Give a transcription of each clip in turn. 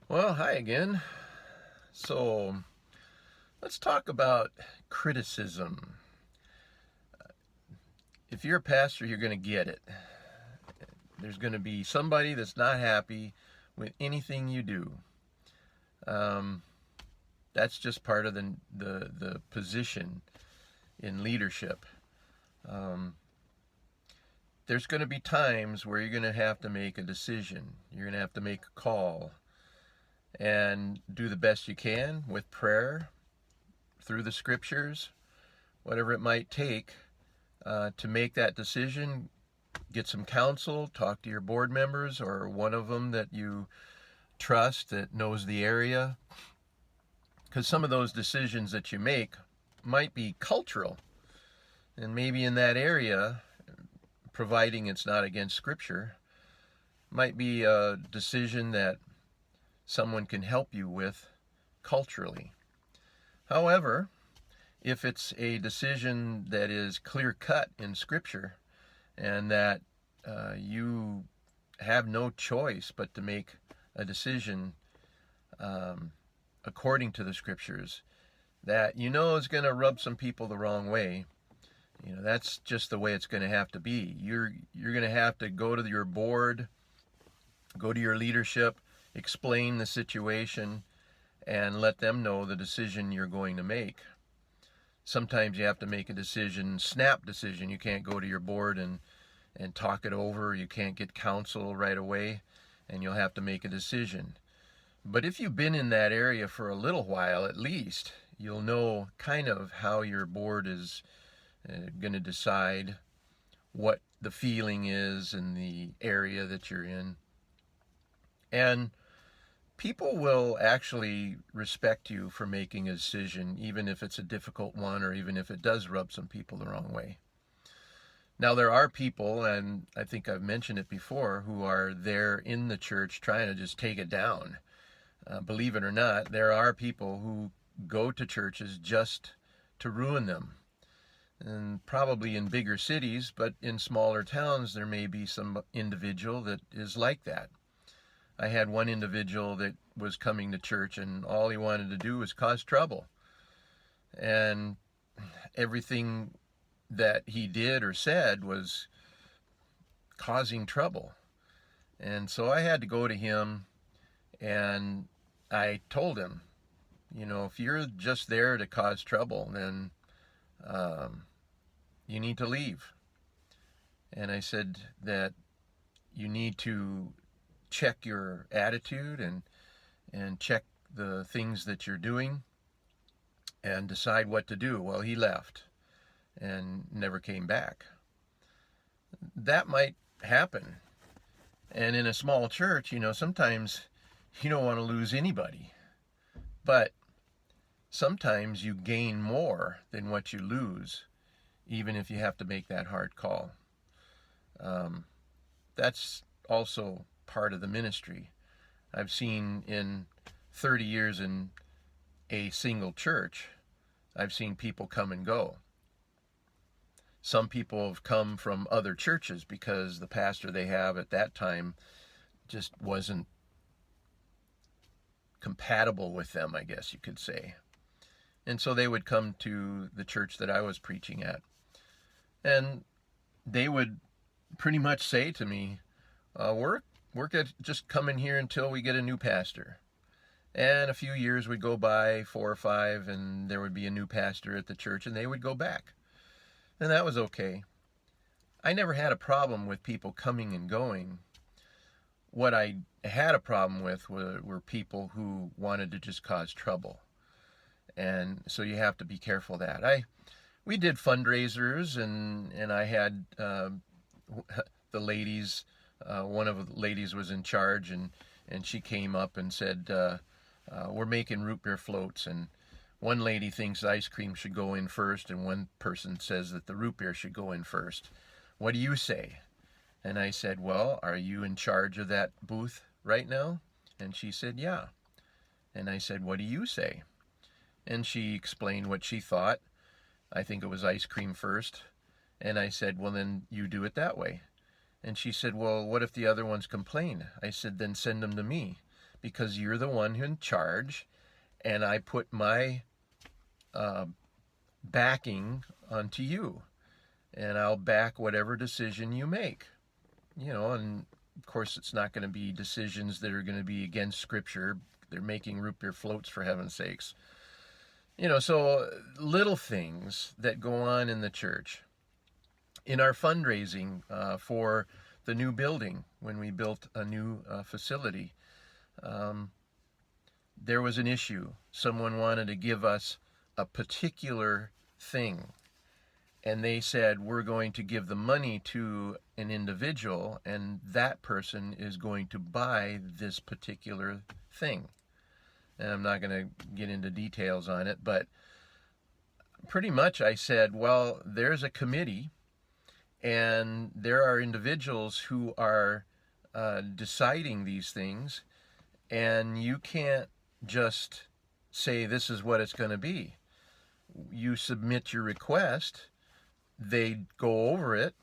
Well, hi again. So, let's talk about criticism. If you're a pastor, you're going to get it. There's going to be somebody that's not happy with anything you do. Um, that's just part of the position in leadership. Um, there's going to be times where you're going to have to make a decision. You're going to have to make a call and do the best you can with prayer, through the scriptures, whatever it might take to make that decision. Get some counsel, talk to your board members or one of them that you trust that knows the area, because some of those decisions that you make might be cultural, and maybe in that area, providing it's not against scripture, might be a decision that someone can help you with culturally. However, if it's a decision that is clear cut in scripture and that you have no choice but to make a decision um, according to the scriptures that you know is going to rub some people the wrong way, that's just the way it's going to have to be. You're going to have to go to your board, go to your leadership, explain the situation, and let them know the decision you're going to make. Sometimes you have to make a decision, snap decision. You can't go to your board and talk it over. You can't get counsel right away, and you'll have to make a decision. But if you've been in that area for a little while, at least, you'll know kind of how your board is going to decide what the feeling is in the area that you're in. And people will actually respect you for making a decision, even if it's a difficult one or even if it does rub some people the wrong way. Now, there are people, and I think I've mentioned it before, who are there in the church trying to just take it down. Believe it or not, there are people who go to churches just to ruin them. And probably in bigger cities, but in smaller towns, there may be some individual that is like that. I had one individual that was coming to church, and all he wanted to do was cause trouble. And everything that he did or said was causing trouble. And so I had to go to him and I told him, if you're just there to cause trouble, then um, you need to leave. And I said that you need to check your attitude and check the things that you're doing and decide what to do. Well, he left and never came back. That might happen. And in a small church, sometimes you don't want to lose anybody. But sometimes you gain more than what you lose, even if you have to make that hard call. Um, that's also part of the ministry. I've seen in 30 years in a single church, I've seen people come and go. Some people have come from other churches because the pastor they have at that time just wasn't compatible with them, I guess you could say. And so they would come to the church that I was preaching at. And they would pretty much say to me, we're just coming here until we get a new pastor. And a few years would go by, 4 or 5, and there would be a new pastor at the church, and they would go back. And that was okay. I never had a problem with people coming and going. What I had a problem with were people who wanted to just cause trouble. And so you have to be careful of that. We did fundraisers, and I had the ladies. One of the ladies was in charge, and she came up and said, "We're making root beer floats." And one lady thinks ice cream should go in first, and one person says that the root beer should go in first. What do you say? And I said, "Well, are you in charge of that booth right now?" And she said, "Yeah." And I said, "What do you say?" And she explained what she thought. I think it was ice cream first. And I said, "Well, then you do it that way." And she said, "Well, what if the other ones complain?" I said, "Then send them to me, because you're the one in charge, and I put my backing onto you, and I'll back whatever decision you make. And of course it's not going to be decisions that are going to be against Scripture. They're making root beer floats, for heaven's sakes. So little things that go on in the church. In our fundraising for the new building, when we built a new facility, there was an issue. Someone wanted to give us a particular thing, and they said, we're going to give the money to an individual, and that person is going to buy this particular thing. And I'm not going to get into details on it, but pretty much I said, well, there's a committee, and there are individuals who are deciding these things, and you can't just say this is what it's going to be. You submit your request, they go over it,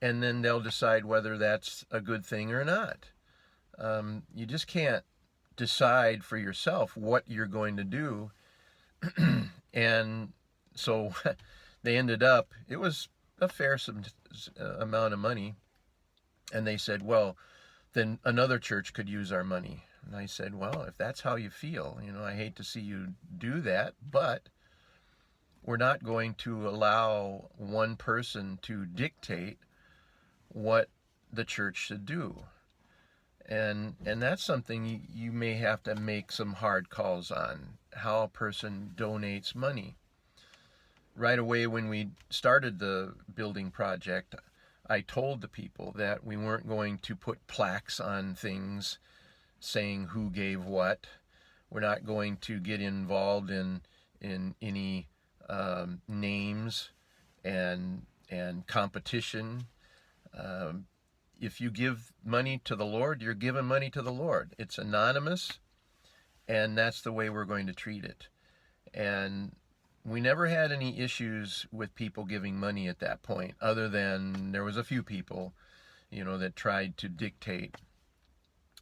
and then they'll decide whether that's a good thing or not. You just can't decide for yourself what you're going to do. And so they ended up, it was a fair amount of money, and they said, well, then another church could use our money. And I said, well, if that's how you feel, I hate to see you do that, but we're not going to allow one person to dictate what the church should do. And that's something you may have to make some hard calls on, how a person donates money. Right away when we started the building project, I told the people that we weren't going to put plaques on things saying who gave what. We're not going to get involved in any names and competition. If you give money to the Lord, you're giving money to the Lord. It's anonymous, and that's the way we're going to treat it. And we never had any issues with people giving money at that point, other than there was a few people, that tried to dictate.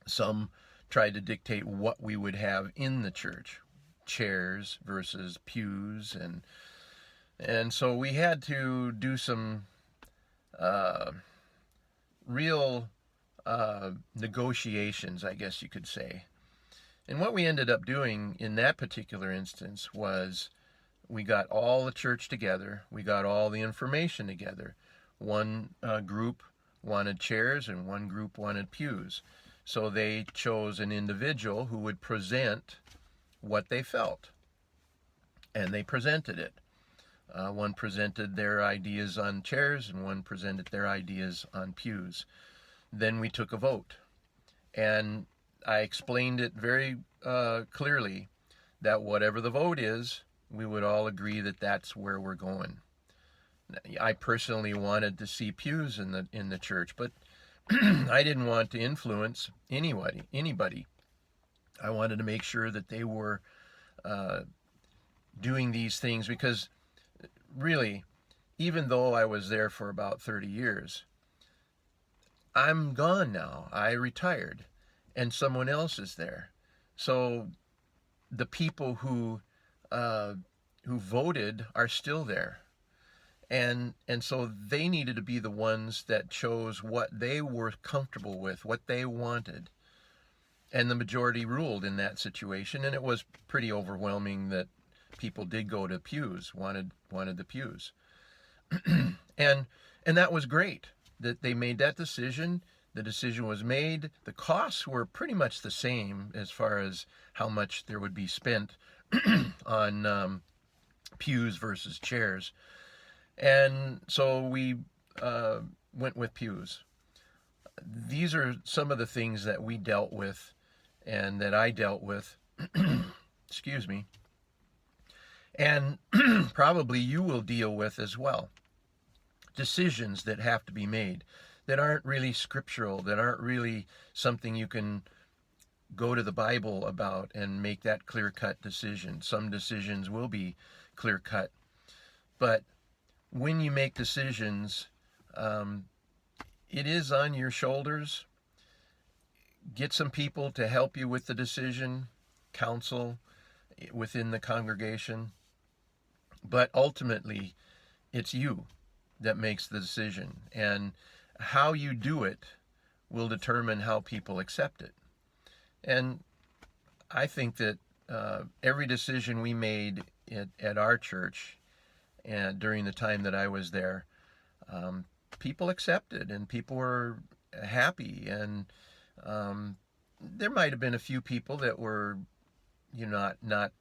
Some tried to dictate what we would have in the church, chairs versus pews, and so we had to do some real negotiations, I guess you could say. And what we ended up doing in that particular instance was we got all the church together, we got all the information together. One group wanted chairs and one group wanted pews. So they chose an individual who would present what they felt, and they presented it. One presented their ideas on chairs, and one presented their ideas on pews. Then we took a vote, and I explained it very clearly that whatever the vote is, we would all agree that that's where we're going. I personally wanted to see pews in the church, but I didn't want to influence anybody. I wanted to make sure that they were doing these things, because really, even though I was there for about 30 years, I'm gone now. I retired, and someone else is there. So the people who voted are still there. And so they needed to be the ones that chose what they were comfortable with, what they wanted. And the majority ruled in that situation, and it was pretty overwhelming that people did go to pews, wanted the pews. and that was great that they made that decision. The decision was made. The costs were pretty much the same as far as how much there would be spent on pews versus chairs. And so we went with pews. These are some of the things that we dealt with and that I dealt with, excuse me, and probably you will deal with as well. Decisions that have to be made that aren't really scriptural, that aren't really something you can go to the Bible about and make that clear-cut decision. Some decisions will be clear-cut, but when you make decisions, it is on your shoulders. get some people to help you with the decision, counsel within the congregation, but ultimately it's you that makes the decision, and how you do it will determine how people accept it. And I think that every decision we made at our church, and during the time that I was there, people accepted and people were happy. And there might have been a few people that were, not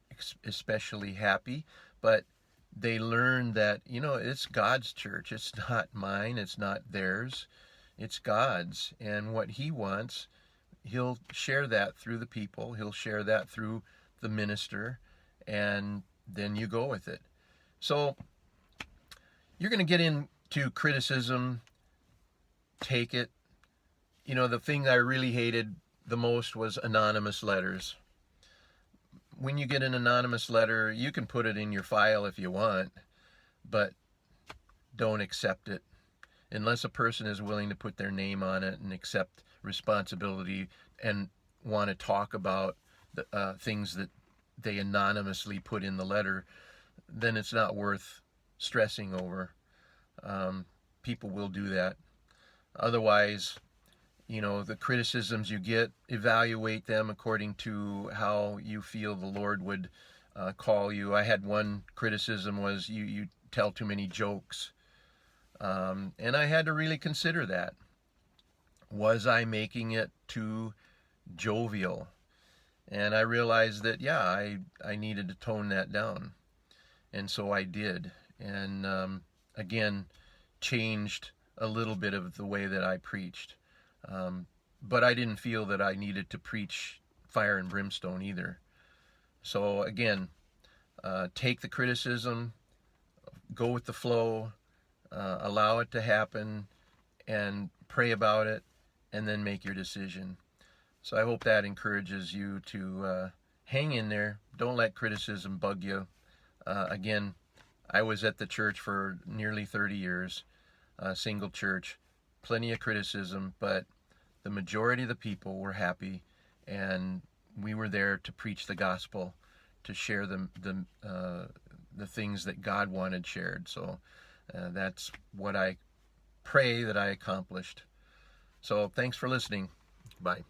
especially happy, but they learned that, it's God's church. It's not mine. It's not theirs. It's God's. And what He wants, He'll share that through the people. He'll share that through the minister. And then you go with it. So you're going to get into criticism. Take it. The thing I really hated the most was anonymous letters. When you get an anonymous letter, you can put it in your file if you want, but don't accept it unless a person is willing to put their name on it and accept responsibility and want to talk about the things that they anonymously put in the letter. Then it's not worth stressing over. People will do that. Otherwise, the criticisms you get, evaluate them according to how you feel the Lord would call you. I had one criticism was you tell too many jokes. And I had to really consider that. Was I making it too jovial? And I realized that, I needed to tone that down. And so I did. And again, changed a little bit of the way that I preached. But I didn't feel that I needed to preach fire and brimstone either. So again, take the criticism, go with the flow, allow it to happen, and pray about it, and then make your decision. So I hope that encourages you to hang in there. Don't let criticism bug you. Again, I was at the church for nearly 30 years, single church, plenty of criticism, but the majority of the people were happy, and we were there to preach the gospel, to share the things that God wanted shared. So that's what I pray that I accomplished. So thanks for listening. Bye.